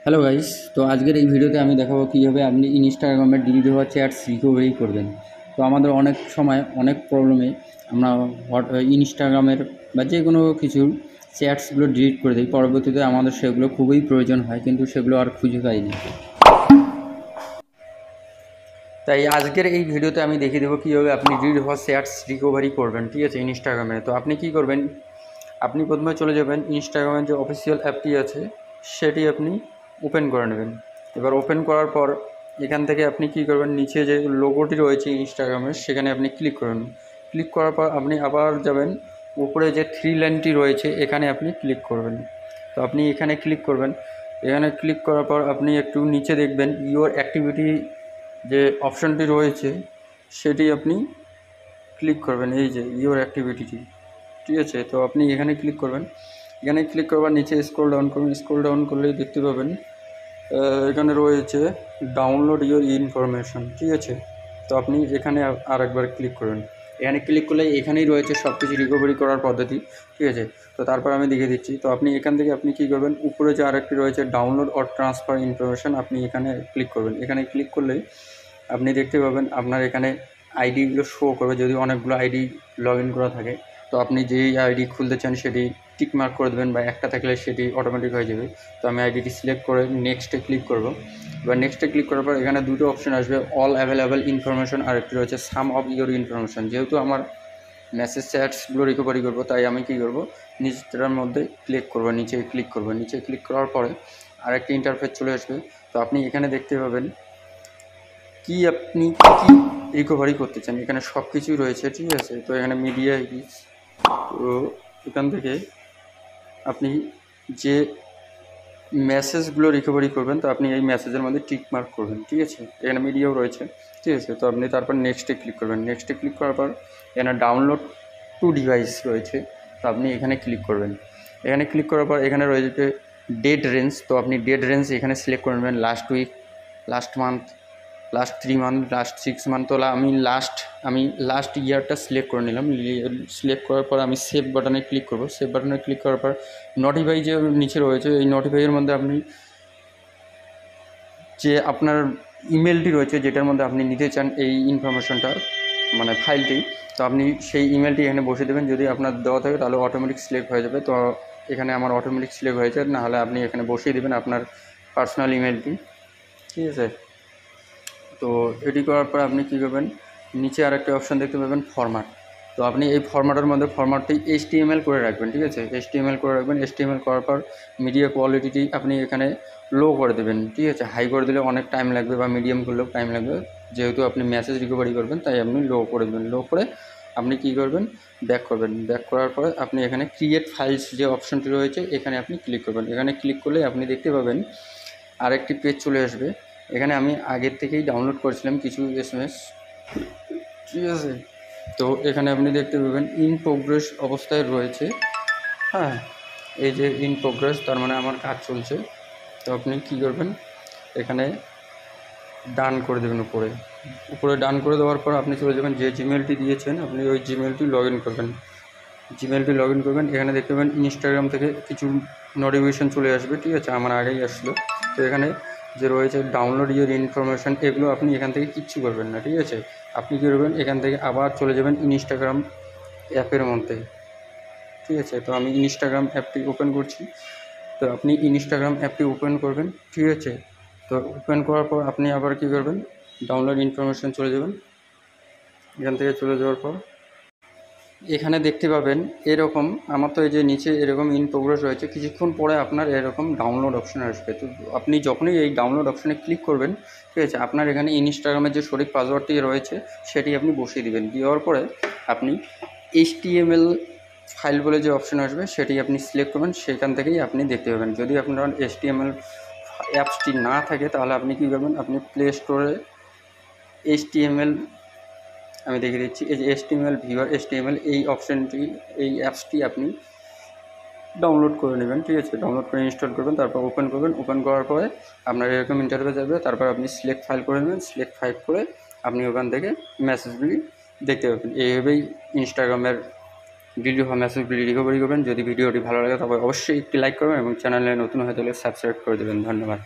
Hello guys, তো আজকের এই ভিডিওতে আমি দেখাবো কীভাবে আপনি ইনস্টাগ্রামে ডিলিট হওয়া চ্যাটস রিকভারি করবেন। তো আমাদের অনেক সময় অনেক প্রবলেমে আমরা ইনস্টাগ্রামের বা যে কোনো কিছুর চ্যাটসগুলো ডিলিট করে দিই, পরবর্তীতে আমাদের সেগুলো খুবই প্রয়োজন হয়, কিন্তু সেগুলো আর খুঁজে পাই না। তাই আজকের এই ভিডিওতে আমি দেখিয়ে দেবো কীভাবে আপনি ডিলিট হওয়া চ্যাটস রিকভারি করবেন, ঠিক আছে, ইনস্টাগ্রামে। তো আপনি কী করবেন, আপনি প্রথমে চলে যাবেন ইনস্টাগ্রামের যে অফিসিয়াল অ্যাপটি আছে সেটি আপনি ওপেন করে নেবেন। এবার ওপেন করার পর এখান থেকে আপনি কী করবেন, নিচে যে লোগোটি রয়েছে ইনস্টাগ্রামের সেখানে আপনি ক্লিক করবেন। ক্লিক করার পর আপনি আবার যাবেন উপরে যে থ্রি লাইনটি রয়েছে এখানে আপনি ক্লিক করবেন। তো আপনি এখানে ক্লিক করবেন। এখানে ক্লিক করার পর আপনি একটু নিচে দেখবেন ইওর অ্যাক্টিভিটি যে অপশানটি রয়েছে সেটি আপনি ক্লিক করবেন, এই যে ইওর অ্যাক্টিভিটিটি, ঠিক আছে। তো আপনি এখানে ক্লিক করবেন। এখানে ক্লিক করবার নিচে স্ক্রল ডাউন করবেন। স্ক্রল ডাউন করলেই দেখতে পাবেন এখানে রয়েছে ডাউনলোড ইওর ইনফরমেশন, ঠিক আছে। তো আপনি এখানে আরেকবার ক্লিক করবেন। এখানে ক্লিক করলে এখানেই রয়েছে সব কিছু রিকভারি করার পদ্ধতি, ঠিক আছে। তো তারপর আমি দেখিয়ে দিচ্ছি। তো আপনি এখান থেকে আপনি কী করবেন, উপরে যে আরেকটি রয়েছে ডাউনলোড অর ট্রান্সফার ইনফরমেশন, আপনি এখানে ক্লিক করবেন। এখানে ক্লিক করলেই আপনি দেখতে পাবেন আপনার এখানে আইডিগুলো শো করবে, যদি অনেকগুলো আইডি লগ ইন করা থাকে। তো আপনি যেই আইডি খুলতে চান সেটি টিক মার্ক করে দেবেন, বা একটা থাকলে সেটি অটোমেটিক হয়ে যাবে। তো আমি আইডিটি সিলেক্ট করে নেক্সটে ক্লিক করব। এবার নেক্সটে ক্লিক করার পর এখানে দুটো অপশন আসবে, অল অ্যাভেলেবেল ইনফরমেশন আর একটি রয়েছে সাম অফ ইওর ইনফরমেশন। যেহেতু আমার মেসেজ চ্যাটসগুলো রিকভারি করবো, তাই আমি কী করব, নিচটার মধ্যে ক্লিক করব, নিচে ক্লিক করব। নিচে ক্লিক করার পরে আরেকটি ইন্টারফেস চলে আসবে। তো আপনি এখানে দেখতে পাবেন কি আপনি কী রিকভারি করতে চান, এখানে সব কিছুই রয়েছে, ঠিক আছে। তো এখানে মিডিয়া আইডিস, তো এখান থেকে আপনি যে মেসেজগুলো রিকভারি করবেন, তো আপনি এই মেসেজের মধ্যে টিক মার্ক করবেন, ঠিক আছে। এখানে মিডিয়াও রয়েছে, ঠিক আছে। তো আপনি তারপর নেক্সটে ক্লিক করবেন। নেক্সটে ক্লিক করার পর এখানে ডাউনলোড টু ডিভাইস রয়েছে, তো আপনি এখানে ক্লিক করবেন। এখানে ক্লিক করার পর এখানে রয়েছে ডেট রেঞ্জ, তো আপনি ডেট রেঞ্জ এখানে সিলেক্ট করে নেবেন। Last week, last month, last 3 month, last 6 month, তোলা আমি লাস্ট ইয়ারটা সিলেক্ট করে নিলাম। সিলেক্ট করার পর আমি সেভ বাটনে ক্লিক করব। সেভ বাটনে ক্লিক করার পর নোটিফাই যে নিচে রয়েছে, এই নোটিফাইয়ের মধ্যে আপনি যে আপনার ইমেলটি রয়েছে যেটার মধ্যে আপনি নিতে চান এই ইনফরমেশনটা, মানে ফাইলটি, তো আপনি সেই ইমেলটি এখানে বসিয়ে দেবেন। যদি আপনার দেওয়া থাকে তাহলে অটোমেটিক সিলেক্ট হয়ে যাবে। তো এখানে আমার অটোমেটিক সিলেক্ট হয়েছে, নাহলে আপনি এখানে বসিয়ে দেবেন আপনার পার্সোনাল ইমেলটি, ঠিক আছে। তো এটি করার পর আপনি কী করবেন, নিচে আরেকটা অপশান দেখতে পাবেন ফরম্যাট। তো আপনি এই ফরম্যাটের মধ্যে ফরম্যাটটি HTML করে রাখবেন, ঠিক আছে। HTML করে রাখবেন। HTML করার পর মিডিয়া কোয়ালিটিটি আপনি এখানে লো করে দেবেন, ঠিক আছে। হাই করে দিলে অনেক টাইম লাগবে, বা মিডিয়াম করলেও টাইম লাগবে। যেহেতু আপনি মেসেজ রিকভারি করবেন তাই আপনি লো করে দেবেন। লো করে আপনি কী করবেন, ব্যাক করবেন। ব্যাক করার পরে আপনি এখানে ক্রিয়েট ফাইলস যে অপশানটি রয়েছে এখানে আপনি ক্লিক করবেন। এখানে ক্লিক করলে আপনি দেখতে পাবেন আরেকটি পেজ চলে আসবে। এখানে আমি আগের থেকেই ডাউনলোড করেছিলাম কিছু SMS, ঠিক আছে। তো এখানে আপনি দেখতে পাবেন ইন প্রোগ্রেস অবস্থায় রয়েছে, হ্যাঁ, এই যে ইন প্রোগ্রেস, তার মানে আমার কাজ চলছে। তো আপনি কী করবেন, এখানে ডান করে দেবেন। উপরে ডান করে দেওয়ার পর আপনি চলে যাবেন, যে জিমেলটি দিয়েছেন আপনি ওই জিমেলটি লগ ইন করবেন। এখানে দেখতে পাবেন ইনস্টাগ্রাম থেকে কিছু নোটিফিকেশান চলে আসবে, ঠিক আছে। আমার আগেই আসলো। তো এখানে যে রয়েছে ডাউনলোড ইওর ইনফরমেশান, এগুলো আপনি এখান থেকে কিচ্ছু করবেন না, ঠিক আছে। আপনি কী করবেন, এখান থেকে আবার চলে যাবেন ইনস্টাগ্রাম অ্যাপের মধ্যে, ঠিক আছে। তো আমি ইনস্টাগ্রাম অ্যাপটি ওপেন করছি। তো আপনি ইনস্টাগ্রাম অ্যাপটি ওপেন করবেন, ঠিক আছে। তো ওপেন করার পর আপনি আবার কী করবেন, ডাউনলোড ইনফরমেশান চলে যাবেন। এখান থেকে চলে যাওয়ার পর এখানে দেখতে পাবেন এরকম, আমার তো এই যে নিচে এরকম ইন প্রোগ্রেস রয়েছে, কিছুক্ষণ পরে আপনার এরকম ডাউনলোড অপশান আসবে। তো আপনি যখনই এই ডাউনলোড অপশানে ক্লিক করবেন, ঠিক আছে, আপনার এখানে ইনস্টাগ্রামের যে সঠিক পাসওয়ার্ডটি রয়েছে সেটি আপনি বসিয়ে দেবেন। দেওয়ার পরে আপনি HTML ফাইল বলে যে অপশান আসবে সেটি আপনি সিলেক্ট করবেন। সেখান থেকেই আপনি দেখতে পাবেন। যদি আপনার HTML অ্যাপসটি না থাকে তাহলে আপনি কী করবেন, আপনি প্লে স্টোরে HTML, আমি দেখিয়ে দিচ্ছি, এই যে HTML ভিউয়ার HTML এই অপশানটি, এই অ্যাপসটি আপনি ডাউনলোড করে নেবেন, ঠিক আছে। ডাউনলোড করে ইনস্টল করবেন, তারপর ওপেন করবেন। ওপেন করার পরে আপনার এরকম ইন্টারফেস আসবে। তারপর আপনি সিলেক্ট ফাইল করে নেবেন। সিলেক্ট ফাইল করে আপনি ওখান থেকে মেসেজগুলি দেখতে পাবেন। এইভাবেই ইনস্টাগ্রামের ডিলিট হওয়া মেসেজগুলি রিকভারি করবেন। যদি ভিডিওটি ভালো লাগে তবে অবশ্যই একটি লাইক করবেন এবং চ্যানেলে নতুন হয়ে থাকলে সাবস্ক্রাইব করে দেবেন। ধন্যবাদ।